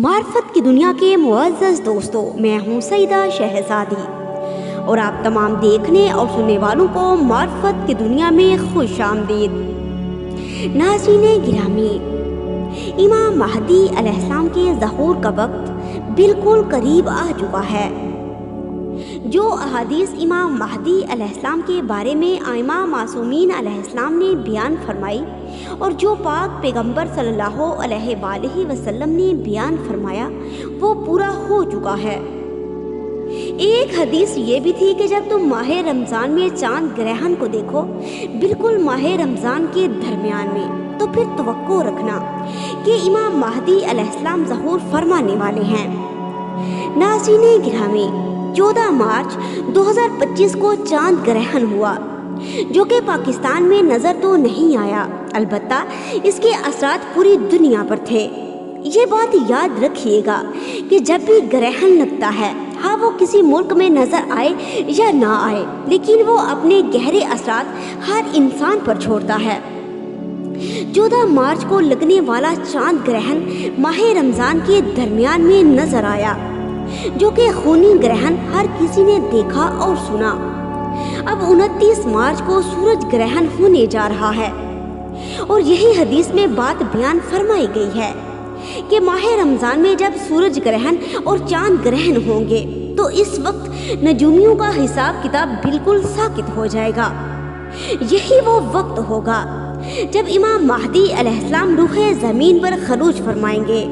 معرفت کی دنیا کے معزز دوستوں، میں ہوں سیدہ شہزادی اور آپ تمام دیکھنے اور سننے والوں کو معرفت کی دنیا میں خوش آمدید۔ ناظرین گرامی، امام مہدی علیہ السلام کے ظہور کا وقت بالکل قریب آ چکا ہے۔ جو احادیث امام مہدی علیہ السلام کے بارے میں ائمہ معصومین علیہ السلام نے بیان فرمائی اور جو پاک پیغمبر صلی اللہ علیہ وآلہ وسلم نے بیان فرمایا وہ پورا ہو چکا ہے۔ ایک حدیث یہ بھی تھی کہ جب تم ماہ رمضان میں چاند گرہن کو دیکھو بالکل ماہ رمضان کے درمیان میں، تو پھر توقع رکھنا کہ امام مہدی علیہ السلام ظہور فرمانے والے ہیں۔ ناظرین گرامی، 14 مارچ 2025 کو چاند گرہن ہوا جو کہ پاکستان میں نظر تو نہیں آیا، البتہ اس کے اثرات پوری دنیا پر تھے۔ یہ بات یاد رکھیے گا کہ جب بھی گرہن لگتا ہے، ہاں وہ کسی ملک میں نظر آئے یا نہ آئے، لیکن وہ اپنے گہرے اثرات ہر انسان پر چھوڑتا ہے۔ 14 مارچ کو لگنے والا چاند گرہن ماہ رمضان کے درمیان میں نظر آیا، جو کہ خونی گرہن ہر کسی نے دیکھا اور سنا۔ اب 29 مارچ کو سورج گرہن ہونے جا رہا ہے اور یہی حدیث میں بات بیان فرمائی گئی ہے کہ ماہ رمضان میں جب سورج گرہن اور چاند گرہن ہوں گے تو اس وقت نجومیوں کا حساب کتاب بالکل ساکت ہو جائے گا۔ یہی وہ وقت ہوگا جب امام مہدی علیہ السلام روح زمین پر خروج فرمائیں گے۔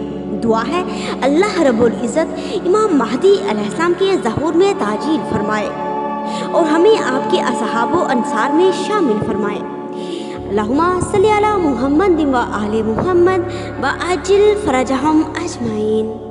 دعا ہے اللہ رب العزت امام مہدی علیہ السلام کے ظہور میں تعجیل فرمائے اور ہمیں آپ کے اصحاب و انصار میں شامل فرمائے۔ اللہم صلی علی محمد و آل محمد و عجل فرجہم اجمعین۔